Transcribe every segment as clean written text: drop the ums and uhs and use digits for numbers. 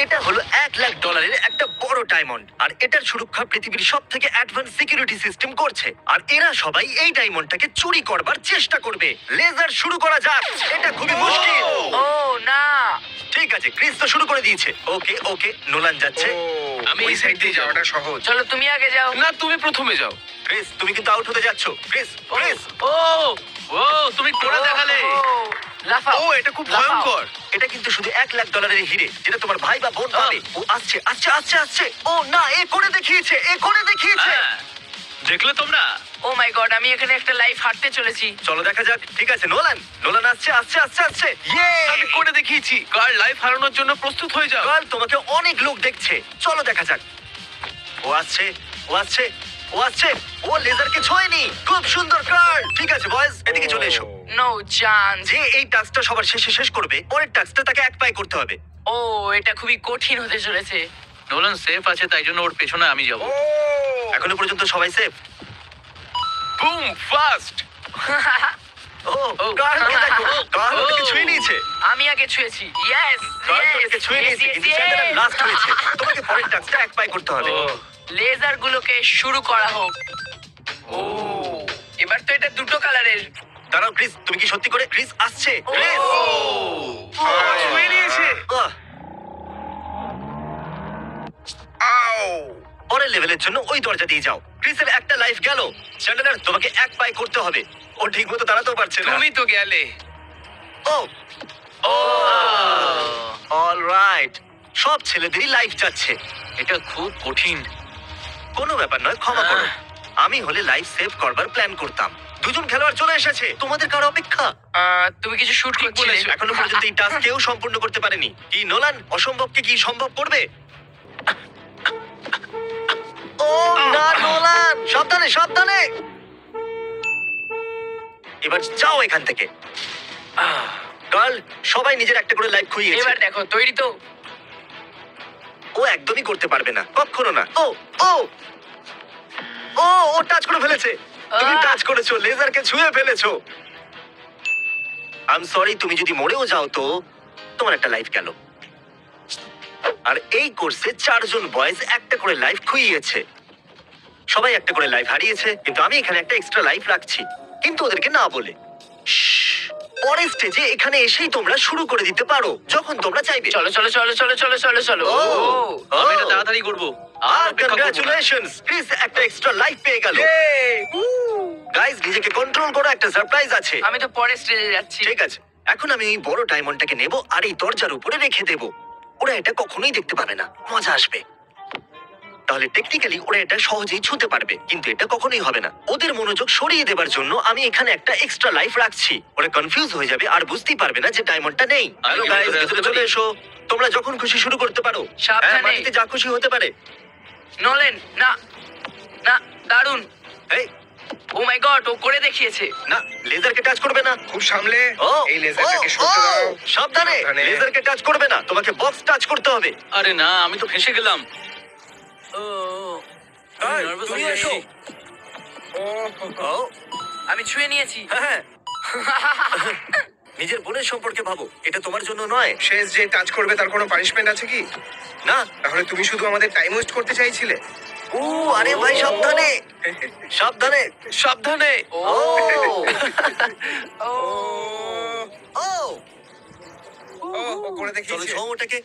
এটা হলো $1,00,000 একটা বড় ডায়মন্ড, আর এটার সুরক্ষা পৃথিবীর সব থেকে অ্যাডভান্স সিকিউরিটি সিস্টেম করছে। আর এরা সবাই এই ডায়মন্ডটাকে চুরি করবার চেষ্টা করবে। লেজার শুরু করা যাক। এটা খুবই মুশকিল। ও না, ঠিক আছে, ক্রিস তো শুরু করে দিয়েছে। ওকে ওকে, নোলান যাচ্ছে। আমি এই সাইড দিয়ে যাওয়াটা সহজ। চলো তুমি আগে যাও। না, তুমি প্রথমে যাও। ক্রিস, তুমি কিন্তু আউট হতে যাচ্ছ। ক্রিস ক্রিস, ও ও তুমি করে দেখালে। ও, লাফাও। ও এটা খুব লাফাও। ভয়ঙ্কর। এটা কিন্তু শুধু $1,00,000 হিরে, যেটা তোমার ভাই বা বোন পাবে। ও আসছে আসছে আসছে আসছে। ও না, এ করে দেখিয়েছে, এ করে দেখিয়েছে। হ্যাঁ, দেখলে তোমরা? ও মাই গড, আমি এখানে একটা লাইফ হাঁটতে চলেছি। চলো দেখা যাক। ঠিক আছে, নোলান নোলান আসছে আসছে আসছে আসছে। ইয়ে, আমি করে দেখিয়েছি। কার লাইফ হারানোর জন্য প্রস্তুত হয়ে যাও। কাল তোমাকে অনেক লোক দেখছে। চলো দেখা যাক। ও আসছে ও আসছে ও আসছে। ও লেজারকে ছোঁয়নি। খুব সুন্দর কার্ড। ঠিক আছে বয়েজ, এদিকে চলে এসো। No chance. যে এই টাস্কটা সবার শেষে শেষ করবে, পরের টাস্কটা তাকে এক পায়ে করতে হবে। ও, এটা খুবই কঠিন হতে চলেছে। নোলান সেফ আছে, তাই জন্য ওর পেছনে আমি যাব। এখনো পর্যন্ত সবাই সেফ। Boom fast. ও কার্লকে দেখো, কার্ল ওটাকে ছুঁয়ে নিয়েছে। আমি আগে ছুঁয়েছি। ইয়েস, কার্ল ওটাকে ছুঁয়ে নিয়েছে, কিন্তু চ্যান্ডেলার লাস্ট হয়েছে। তোমাকে পরের টাস্কটা এক পায়ে করতে হবে। লেজার গুলোকে শুরু করা হোক। ও, এবার তো এটা দুটো কালারের। দাঁড়াও ক্রিস, তুমি কি সত্যি করে? ক্রিস আসছে। ক্রিস ছুঁয়ে নিয়েছে। আহ, আও! পরের লেভেলের জন্য ওই দরজা দিয়ে যাও। ক্রিসের একটা লাইফ গেল। চ্যান্ডেলার, তোমাকে এক পায়ে করতে হবে। ও ঠিক মতো দাঁড়াতেও পারছে না। তুমি তো গেলে। ও ও অলরাইট, সব ছেলেদেরই লাইফ যাচ্ছে। এটা খুব কঠিন। কোনো ব্যাপার নয়, ক্ষমা করো। আমি হলে লাইফ সেভ করবার প্ল্যান করতাম। দুজন খেলোয়াড় চলে এসেছে। তোমাদের কারো অপেক্ষা? তুমি কিছু শুট ঠিক করছিলে। বলেছো। এখনো পর্যন্ত এই টাস্ক কেউ সম্পূর্ণ করতে পারেনি। কি নোলান, অসম্ভবকে কি সম্ভব করবে? ও না নোলান, সাবধানে সাবধানে। এবার যাও এখান থেকে। কার্ল, সবাই নিজের একটা করে লাইফ খুইয়েছে। এবার দেখো, তৈরি তো? ও একদমই করতে পারবে না, কখনো না। ও ও ও ও টাচ করে ফেলেছে। তুমি আহ! টাচ করেছো, লেজারকে ছুঁয়ে ফেলেছো। আই এম সরি, তুমি যদি মরেও যাও তো তোমার একটা লাইফ গেল। আর এই কোর্সে 4 জন বয়েজ একটা করে লাইফ খুইয়েছে। সবাই একটা করে লাইফ হারিয়েছে, কিন্তু আমি এখানে একটা এক্সট্রা লাইফ রাখছি, কিন্তু ওদেরকে না বলে। শ্শ্, পরের স্টেজে এখানে এসেই তোমরা শুরু করে দিতে পারো যখন তোমরা চাইবে। চলো চলো চলো চলো চলো চলো চলো। ও, আমি এটা তাড়াতাড়ি করব। আর অপেক্ষা করবো না। কংগ্রাচুলেশনস, ক্রিস একটা এক্সট্রা লাইফ পেয়ে গেল। গাইস, নিজেকে কন্ট্রোল করো, একটা সারপ্রাইজ আছে। আমি তো পরের স্টেজে যাচ্ছি। ঠিক আছে, এখন আমি এই বড় ডায়মন্ডটাকে নেব আর এই দরজার উপরে রেখে দেব। ওরা এটা কখনোই দেখতে পাবে না, মজা আসবে। তাহলে টেকনিক্যালি ওরা এটা সহজেই ছুঁতে পারবে, কিন্তু এটা কখনোই হবে না। ওদের মনোযোগ সরিয়ে দেবার জন্য আমি এখানে একটা এক্সট্রা লাইফ রাখছি। ওরা কনফিউজ হয়ে যাবে আর বুঝতেই পারবে না যে ডায়মন্ডটা নেই। হ্যালো কি গাইস, ভেতরে ভিতরে আসতে চলে পারি? এসো। তোমরা যখন খুশি শুরু করতে পারো। সাবধানে। হ্যাঁ, মাটিতে যা খুশি হতে পারে। নলেন, না না, দারুন। এই ও মাই গড, ও করে দেখিয়েছে। না, লেজারকে টাচ করবে না। খুব সামলে। ও এই লেজারটাকে ও, সরতে ও, দাও। সাবধানে। সাবধানে। লেজারকে টাচ করবে না, তোমাকে বক্স টাচ করতে হবে। আরে না, আমি তো ফেঁসে গেলাম। ও এই, নার্ভাস তুমি হয়ে এসো। যাচ্ছি। ও আমি ছুঁয়ে নিয়েছি। হ্যাঁ নিজের বোনের সম্পর্কে ভাবো, এটা তোমার জন্য নয়। শেষ যে টাচ করবে তার কোনো পানিশমেন্ট আছে কি? না। তাহলে তুমি শুধু আমাদের টাইম ওয়েস্ট করতে চাইছিলে? ও আরে ভাই, সাবধানে সাবধানে। সাবধানে। ও ও ও ও ও করে চলো দেখিয়েছে। ছো ওটাকে।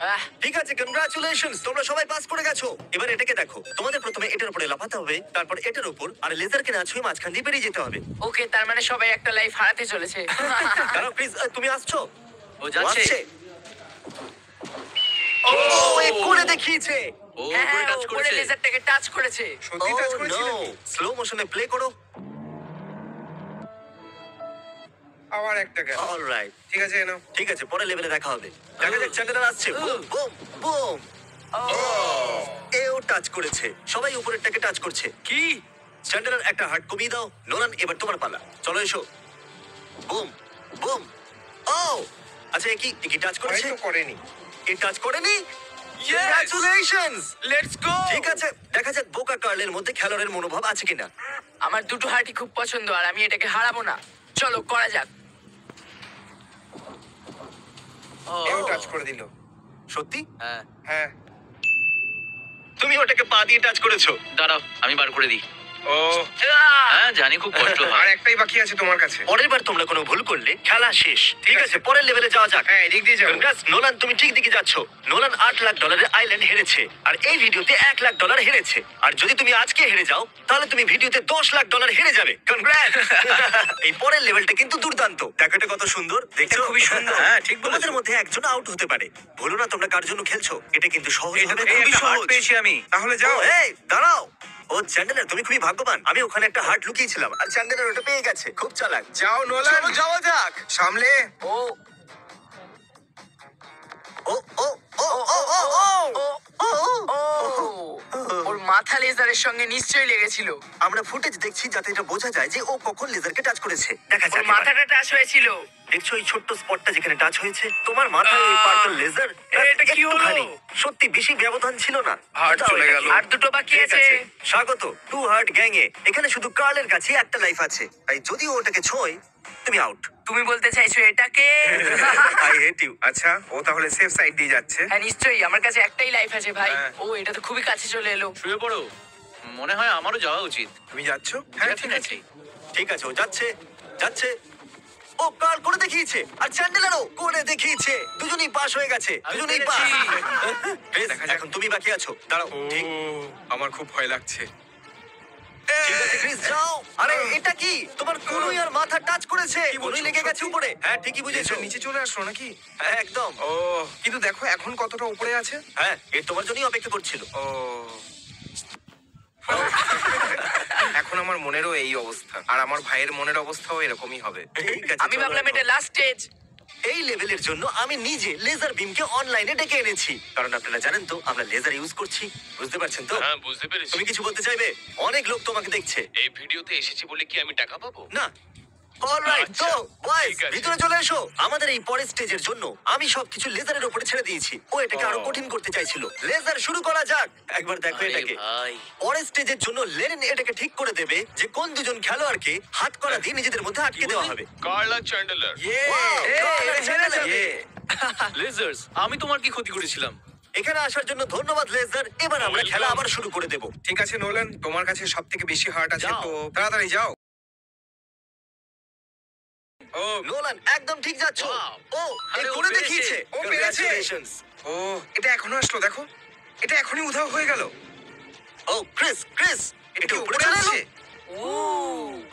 আহ, ঠিক আছে, কংগ্রাচুলেশনস, তোমরা সবাই পাস করে গেছো। এবার এটাকে দেখো, তোমাদের প্রথমে এটার উপরে লাফাতে হবে, তারপর এটার উপর, আর লেজারকে না ছুঁয়ে মাঝখান দিয়ে বেরিয়ে যেতে হবে। ওকে, তার মানে সবাই একটা লাইফ হারাতে চলেছে। দাঁড়াও প্লিজ, তুমি আসছো? ও যাচ্ছে। আসছে। ও এ করে দেখিয়েছে। ও হ্যাঁ, করে হ্যাঁ, টাচ ও করে করেছে। লেজারটাকে টাচ করেছে। সত্যি টাচ করেছিল? স্লো মোশনে প্লে করো। আবার একটা গেল। অলরাইট, ঠিক আছে, এনো। ঠিক আছে, পরের লেভেলে দেখা হবে। দেখা যাক চ্যান্ডেলার আসছে। Boom boom boom. এও টাচ করেছে। সবাই উপরেরটাকে টাচ করছে। কি? চ্যান্ডেলার একটা হার্ট কমিয়ে দাও। নোলান, এবার তোমার পালা। চলো এসো। Boom boom. ও আচ্ছা, এ কি টাচ করেছে? হয়তো করেনি। এ টাচ করেনি। কংগ্রাচুলেশনস। Let's go. ঠিক আছে, দেখা যাক বোকা কার্লের মধ্যে খেলোয়াড়ের মনোভাব আছে কিনা। আমার দুটো হার্টই খুব পছন্দ, আর আমি এটাকে হারাবো না। চলো করা যাক। এও টাচ করে দিল। সত্যি? হ্যাঁ হ্যাঁ। তুমি ওটাকে পা দিয়ে টাচ করেছো। দাঁড়াও আমি বার করে দিই। ও, হ্যাঁ জানি খুব কষ্ট আর হয়। একটাই বাকি আছে তোমার কাছে। পরের বার তোমরা কোনো ভুল করলে খেলা শেষ। ঠিক আছে, আছে। পরের লেভেলে যাওয়া যাক। হ্যাঁ, এদিক দিয়ে যাবো। Congrats, নোলান, তুমি ঠিক দিকে যাচ্ছ। নোলান $8 লাখ আইল্যান্ড হেরেছে আর এই ভিডিওতে $1 লাখ হেরেছে। আর যদি তুমি আজকে হেরে যাও তাহলে তুমি ভিডিওতে $10 লাখ হেরে যাবে। কনগ্রাটস! এই পরের লেভেলটা কিন্তু দুর্দান্ত। দেখো এটা কত সুন্দর, দেখছো? খুবই সুন্দর। হ্যাঁ, ঠিক বলেছো। তোমাদের মধ্যে একজন আউট হতে পারে। ভুলো না তোমরা কার জন্য খেলছো। এটা কিন্তু সহজ হবে, খুবই সহজ। আমি। তাহলে যাও। ও, এই দাঁড়াও। ও চ্যান্ডেলার, তুমি খুবই ভাগ্যবান। আমি ওখানে একটা হার্ট লুকিয়েছিলাম আর চ্যান্ডেলার ওটা পেয়ে গেছে। খুব চালাক। যাও নোলান। চলো যাওয়া যাক। সামলে। ও ও ও ও ও ও ও ও ও ওর মাথা লেজারের সঙ্গে নিশ্চয়ই লেগেছিল। আমরা ফুটেজ দেখছি যাতে এটা বোঝা যায় যে ও কখন লেজারকে টাচ করেছে। দেখা ওর যাক এবার। মাথাটা টাচ হয়েছিল। দেখছো এই ছোট্ট স্পটটা যেখানে টাচ হয়েছে? তোমার মাথায় এই পার্পল লেজার। এটা কি হলো? সত্যি বেশি ব্যবধান ছিল না। হার্ট দাও চলে এটাকে। গেল। আর দুটো বাকি ঠিক আছে। আছে। স্বাগত টু হার্ট গ্যাং এ। এখানে শুধু কার্লের কাছে একটা লাইফ আছে, তাই যদি ও ওটাকে ছোঁয় তুমি আউট। তুমি বলতে চাইছো এটাকে? I hate you. আচ্ছা, ও তাহলে সেফ সাইড দিয়ে যাচ্ছে। হ্যাঁ নিশ্চয়ই, আমার কাছে একটাই লাইফ আছে ভাই। হ্যাঁ। ও এটা তো খুবই কাছে চলে এলো। শুয়ে পড়ো। মনে হয় আমারও যাওয়া উচিত। তুমি যাচ্ছ? হ্যাঁ ঠিক আছে। ঠিক আছে, ও যাচ্ছে যাচ্ছে। ও কাল করে দেখিয়েছে আর চ্যান্ডেলারও করে দেখিয়েছে। দুজনেই পাস হয়ে গেছে, আমি দুজনেই পেরেছি। পাস। দেখা যাক। এখন তুমি বাকি আছো। দাঁড়াও। ঠিক আমার খুব ভয় লাগছে। ঠিক আছে, ক্রিস যাও। আরে এটা কি? তোমার কোনুই আর মাথা টাচ করেছে। কি বলছো? কোনুই লেগে গেছে উপরে। হ্যাঁ, ঠিকই বুঝেছো। নিচে চলে আসলো নাকি? হ্যাঁ, একদম। ও, কিন্তু দেখো এখন কতটা উপরে আছে। হ্যাঁ, এ তোমার জন্যই অপেক্ষা করছিল। ও, এখন আমার মনেরও এই অবস্থা, আর আমার ভাইয়ের মনের অবস্থাও এরকমই হবে। ঠিক আছে, আমি চলো ভাবলাম এখন। এটা লাস্ট স্টেজ। এই লেভেলের জন্য আমি নিজে লেজার বিমকে অনলাইনে ডেকে এনেছি, কারণ আপনারা জানেন তো আমরা লেজার ইউজ করছি। বুঝতে পারছেন তো? হ্যাঁ বুঝতে পেরেছি। তুমি কিছু বলতে চাইবে? অনেক লোক তোমাকে দেখছে। এই ভিডিওতে এসেছি বলে কি আমি টাকা পাবো? না। অলরাইট, আচ্ছা, তো বয়েজ ঠিক আছে। ভিতরে চলে এসো। আমাদের এই পরের স্টেজের জন্য আমি সবকিছু লেজারের উপরে ছেড়ে দিয়েছি। ও এটাকে আরো ও। কঠিন করতে চাইছিল। লেজার শুরু করা যাক। একবার দেখো আরে এটাকে। ভাই। পরের স্টেজের জন্য লেনিন এটাকে ঠিক করে দেবে যে কোন দুজন খেলোয়াড়কে হাত করা দিয়ে নিজেদের মধ্যে আটকে দেওয়া হবে। কার্লা Chandler. Wow, Carla Chandler। Lasers, আমি তোমার কি ক্ষতি করেছিলাম? এখানে আসার জন্য ধন্যবাদ লেজার। এবার আমরা খেলা আবার শুরু করে দেব। ঠিক আছে নোলান, তোমার কাছে সব থেকে বেশি হার্ট আছে, যাও। তো তাড়াতাড়ি যাও। ও, নোলান একদম ঠিক যাচ্ছ। Wow. ও আরে, ও করে পেরেছে। দেখিয়েছে। ও পেরেছে। Congratulations. ও, এটা এখনো আসলো, দেখো এটা এখনই উধাও হয়ে গেল। ও ক্রিস এটা একটু কি উপরে উপরে চলে আসছে? এলো।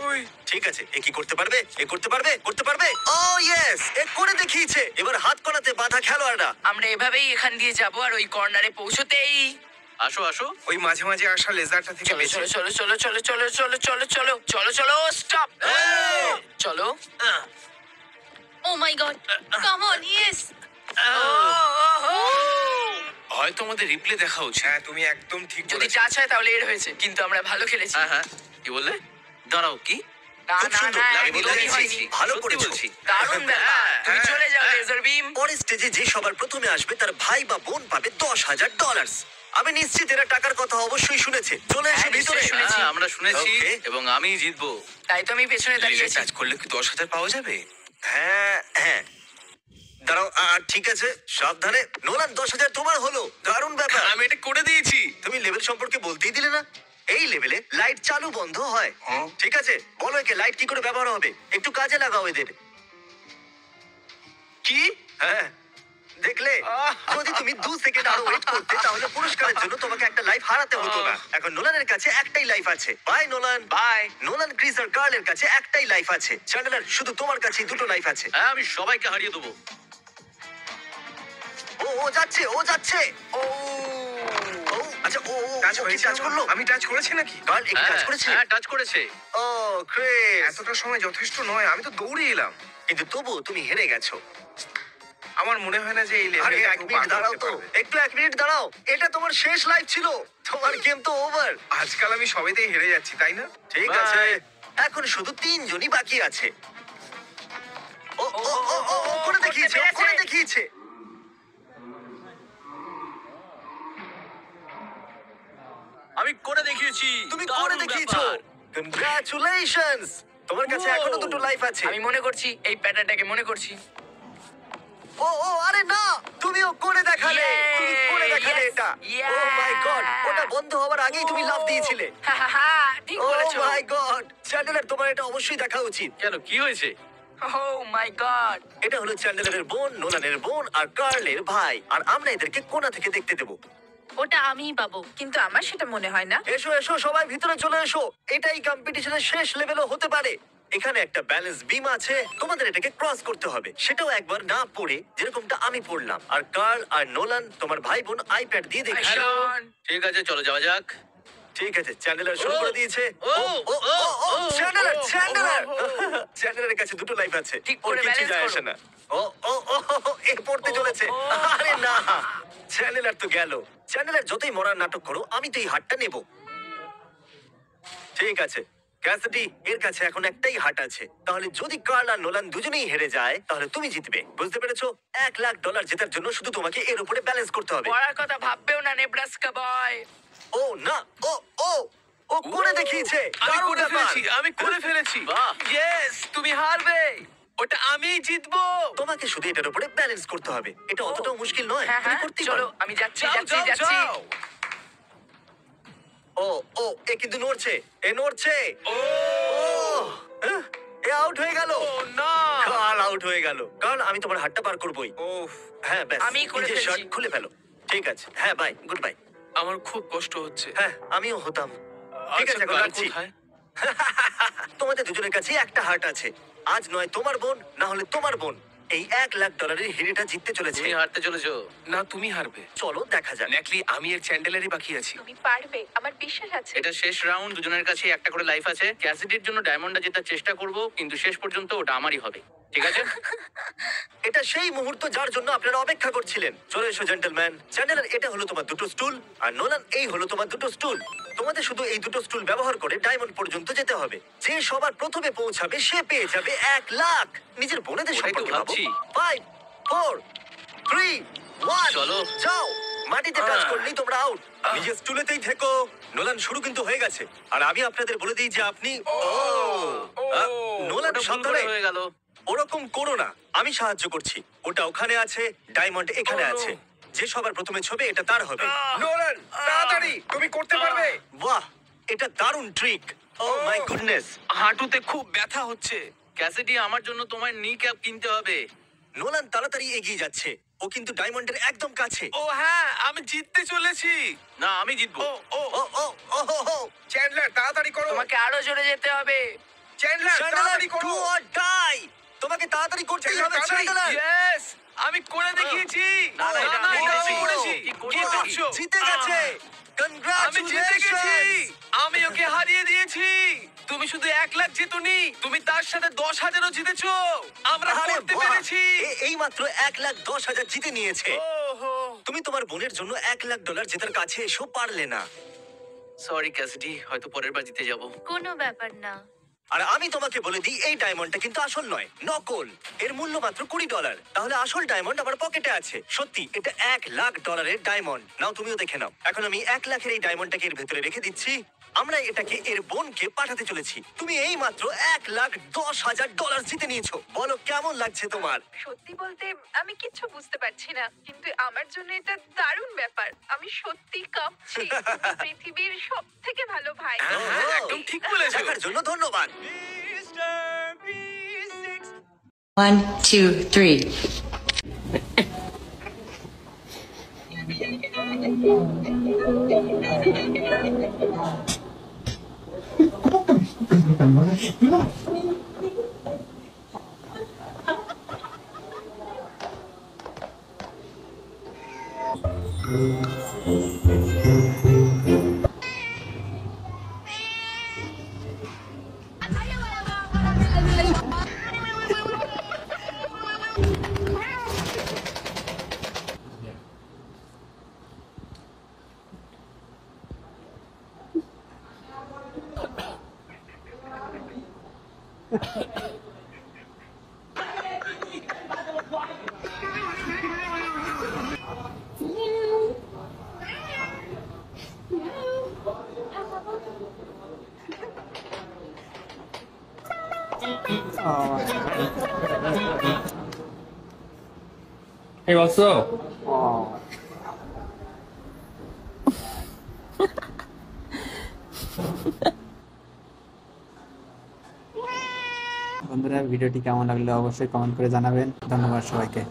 ওই, ঠিক আছে, এ কি করতে পারবে? এ করতে পারবে? করতে পারবে? ও ইয়েস, এ করে দেখিয়েছে। এবার হাত করাতে বাধা খেলোয়াড়রা। আমরা এভাবেই এখান দিয়ে যাব আর ওই কর্নারে পৌঁছতেই আসো আসো। ওই মাঝে মাঝে আসা লেজারটা থেকে চলো বেঁচে। চলো চলো চলো চলো চলো চলো চলো চলো চলো স্টপ। চলো। Oh my god. Come on, yes. হয়তো আমাদের রিপ্লে দেখা উচিত। হ্যাঁ, তুমি একদম ঠিক যদি বলেছো। টাচ হয় তাহলে এর হয়েছে, কিন্তু আমরা ভালো খেলেছি। হ্যাঁ হ্যাঁ, কি বললে? দাঁড়াও, কি? না খুব না সুন্দর, না, আমি একদমই বলে হয়নি। দিয়েছি। ভালো সত্যি করেছো। বলছি। দারুণ ব্যাপার। তুমি চলে যাও লেজার বিম। পরের স্টেজে যে সবার প্রথমে আসবে তার ভাই বা বোন পাবে $10,000। আমি নিশ্চিত এরা টাকার কথা অবশ্যই শুনেছে। চলে এসো হ্যাঁ, ভিতরে। নিশ্চয়ই শুনেছি। হ্যাঁ, আমরা শুনেছি Okay. এবং আমি জিতবো। তাই তো আমি পেছনে দাঁড়িয়েছি। টাচ করলে কি 10,000 পাওয়া যাবে? হ্যাঁ হ্যাঁ, দাঁড়াও। ঠিক আছে, সাবধানে। নোলান, 10,000 তোমার হলো। দারুণ ব্যাপার। আমি এটা করে দিয়েছি। তুমি লেভেল সম্পর্কে বলতেই দিলে না। এই লেভেলে লাইট চালু বন্ধ হয়। ঠিক আছে, বলো একে লাইট কি করে ব্যবহার হবে। একটু কাজে লাগাও এদের। কি? হ্যাঁ, দেখলে? যদি তুমি 2 সেকেন্ড আরো ওয়েট করতে তাহলে পুরস্কারের জন্য তোমাকে একটা লাইফ হারাতে হতো না। এখন নোলানের কাছে একটাই লাইফ আছে। Bye Nolan. Bye. Nolan, Chris আর কার্লের কাছে একটাই লাইফ আছে। চ্যান্ডেলার, শুধু তোমার কাছেই দুটো লাইফ আছে। হ্যাঁ, আমি সবাইকে হারিয়ে দেবো। ও যাচ্ছে, ও যাচ্ছে। ও আচ্ছা, ও টাচ ও কি হয়েছে টাচ করলো? আমি টাচ করেছি নাকি? কার্ল একটু টাচ হ্যাঁ, করেছে। হ্যাঁ, টাচ করেছে। ও ক্রিস, এতটা সময় যথেষ্ট নয়, আমি তো দৌড়ে এলাম। কিন্তু তবু তুমি হেরে গেছো। আমার মনে হয় না যে এই আরে লেভেলটা 1 মিনিট দাঁড়াও তো, একটু 1 মিনিট দাঁড়াও। এটা তোমার শেষ লাইফ ছিল। তোমার গেম তো ওভার। আজকাল আমি সবেতেই হেরে যাচ্ছি, তাই না? ঠিক Bye. আছে, এখন শুধু 3 জনই বাকি আছে। ও ও ও ও ও করে দেখিয়েছে, ও করে দেখিয়েছে। আমি করে দেখিয়েছি। তুমি দারুণ করে দেখিয়েছো। ব্যাপার। কনগ্রাচুলেশনস। তোমার কাছে এখনো দুটো লাইফ আছে। আমি মনে করছি এই প্যাটার্নটাকে মনে করছি। ও আরে না, তুমিও করে দেখালে। Yes, তুমি করে দেখালে yes, এটা। ও yeah. মাই গড, ওটা বন্ধ হওয়ার আগেই তুমি লাফ দিয়েছিলে। ঠিক ও বলেছো। মাই গড, চ্যান্ডেলার তোমার এটা অবশ্যই দেখা উচিত। কেন কি হয়েছে? ও মাই গড। এটা হলো চ্যান্ডেলারের বোন, নোলানের বোন আর কার্লের ভাই, আর আমরা এদেরকে কোণা থেকে দেখতে দেবো। ওটা আমিই পাবো। কিন্তু আমার সেটা মনে হয় না। এসো এসো সবাই ভিতরে চলে এসো, এটাই কম্পিটিশনের শেষ লেভেলও হতে পারে। এখানে একটা ব্যালেন্স বিম আছে, তোমাদের এটাকে ক্রস করতে হবে, সেটাও একবার না পড়ে, যেরকমটা আমি পড়লাম। আর কার্ল আর নোলান তোমার ভাই বোন আইপ্যাড দিয়ে দেখছে। শোন, ঠিক আছে, চলো যাওয়া যাক। ঠিক আছে, চ্যান্ডেলার শুরু ও, করে দিয়েছে। ও, ও, চ্যান্ডেলার ও, চ্যান্ডেলার ও, ও, ও। চ্যান্ডেলারের কাছে দুটো লাইফ আছে, ঠিক ওর করে কিছু balance যায় করো। আসে না। ও ও ও ও, এ পড়তে চলেছে। ও। আরে না, চ্যান্ডেলার তো গেল। চ্যান্ডেলার যতই মরার নাটক করো, আমি তো এই হাটটা নেব। ঠিক আছে ক্যাসিডি, এর কাছে এখন একটাই হাট আছে। তাহলে যদি কার্ল আর নোলান দুজনেই হেরে যায়, তাহলে তুমি জিতবে। বুঝতে পেরেছো? $1,00,000 জেতার জন্য শুধু তোমাকে এর উপরে ব্যালেন্স করতে হবে। পড়ার কথা ভাববেও না নেব্রাস্কা বয়। ও না, ও ও ও করে দেখিয়েছে। আমি দারুণ করে ব্যাপার। ফেলেছি, আমি করে ফেলেছি। বাহ। ইয়েস, তুমি হারবে। ওটা আমি জিতবো। তোমাকে শুধু এটার উপরে ব্যালেন্স করতে হবে। এটা অতটাও মুশকিল নয়, হ্যাঁ তুমি হ্যাঁ, করতেই চলো পারো। আমি যাচ্ছি যাও, যাচ্ছি যাও, যাচ্ছি। যাও। ও ও এ কিন্তু নড়ছে, এ নড়ছে। ও আহ, এ আউট হয়ে গেল। ও না। কার্ল আউট হয়ে গেল। কারণ আমি তোমার হাতটা পার করবোই। ওফ, হ্যাঁ ব্যাস, আমিই করে নিজের ফেলছি। শার্ট খুলে ফেলো। ঠিক আছে, হ্যাঁ বাই, গুড বাই। আমার খুব কষ্ট হচ্ছে। হ্যাঁ আমিও হতাম। ঠিক আচ্ছা, আছে, এখন কাল রাখছি। কোথায়? তোমাদের দুজনের কাছে একটা হার্ট আছে। আজ নয় তোমার বোন, না হলে তোমার বোন এই $1,00,000 হিরেটা জিততে চলেছে। তুমি হারতে চলেছো। না তুমি হারবে। চলো দেখা যাক। নেকলি, আমি এর চ্যান্ডেলারই বাকি আছি। তুমি পারবে, আমার বিশ্বাস আছে। এটা শেষ রাউন্ড, দুজনের কাছে একটা করে লাইফ আছে। ক্যাসিডির জন্য ডায়মন্ডটা জেতার চেষ্টা করব, কিন্তু শেষ পর্যন্ত ওটা আমারই হবে। ঠিক আছে? এটা সেই মুহূর্ত যার জন্য আপনারা অপেক্ষা করছিলেন। চলে এসো জেন্টলম্যান। চ্যান্ডেলার, এটা হলো তোমার দুটো স্টুল, আর নোলান এই হলো তোমার দুটো স্টুল। তোমাদের শুধু এই দুটো স্টুল ব্যবহার করে ডায়মন্ড পর্যন্ত যেতে হবে। যে সবার প্রথমে পৌঁছাবে সে পেয়ে যাবে 1,00,000। নিজের বোনেদের ওটাই তো সম্পর্কে ভাবো। ভাবছি। 5 4 3 1 চলো। যাও। মাটিতে টাচ করলেই তোমরা আউট। নিজের স্টুলেতেই থেকো। নোলান শুরু কিন্তু হয়ে গেছে, আর আমি আপনাদের বলে দিই যে আপনি নোলান ওটা ভুল সাবধানে। করে হয়ে গেল। ওরকম করো না, আমি সাহায্য করছি। ওটা ওখানে আছে, ডায়মন্ড এখানে Oh, no. আছে। যে সবার প্রথমে ছবে এটা তার হবে। নোলান, তাড়াতাড়ি, তুমি করতে পারবে। বাহ, এটা দারুণ ট্রিক। O my goodness. হাঁটুতে খুব ব্যথা হচ্ছে। ক্যাসিডি, আমার জন্য তোমার নি ক্যাপ কিনতে হবে। নোলান তাড়াতাড়ি এগিয়ে যাচ্ছে, ও কিন্তু ডায়মন্ডের একদম কাছে। ও হ্যাঁ, আমি জিততে চলেছি। না, আমি জিতবো। ও ও ও ও হো, হো। চ্যান্ডলার, তাড়াতাড়ি করো। তোমাকে আরো জোরে যেতে হবে। চ্যান্ডলার, চ্যান্ডেলার, তাড়াতাড়ি করো। do or die। তোমাকে তাড়াতাড়ি করতেই হবে চ্যান্ডেলার, চ্যান্ডেলার। ইয়েস, আমি করে দেখিয়েছি। না, না, এটা আমি করেছি। করেছি। কি বাহ, করছো? জিতে গেছে। আমি জিতে গেছি। কনগ্রাচুলেশনস। আমি ওকে হারিয়ে দিয়েছি। তুমি শুধু 1,00,000 জিতোনি, তুমি তার সাথে 10,000ও জিতেছো। আমরা আরে করতে বাহ, পেরেছি। এই মাত্র 1,10,000 জিতে নিয়েছে। ওহো। তুমি তোমার বোনের জন্য $1,00,000 জেতার কাছে এসো পারলে না। সরি ক্যাসিডি, হয়তো পরের বার জিতে যাব। কোনো ব্যাপার না। আর আমি তোমাকে বলে দিই, এই ডায়মন্ডটা কিন্তু আসল নয়, নকল। এর মূল্য মাত্র $20। তাহলে আসল ডায়মন্ড আমার পকেটে আছে। সত্যি এটা $1,00,000 ডায়মন্ড। নাও তুমিও দেখে নাও। এখন আমি 1,00,000 এই ডায়মন্ডটাকে এর ভেতরে রেখে দিচ্ছি। আমরা এটাকে এর বোনকে পাঠাতে চলেছি। তুমি এই মাত্র $1,10,000 জিতে নিয়েছো। বলো কেমন লাগছে তোমার? সত্যি বলতে আমি কিচ্ছু বুঝতে পারছি না, কিন্তু আমার জন্য এটা দারুণ ব্যাপার। আমি সত্যি কাঁপছি। তুমি পৃথিবীর সব থেকে ভালো ভাই। হ্যাঁ, একদম ঠিক বলেছো। দেখার জন্য ধন্যবাদ। 1, 2, 3. Hey, what's up? বন্ধুরা, ভিডিওটি কেমন লাগলো অবশ্যই কমেন্ট করে জানাবেন। ধন্যবাদ সবাইকে।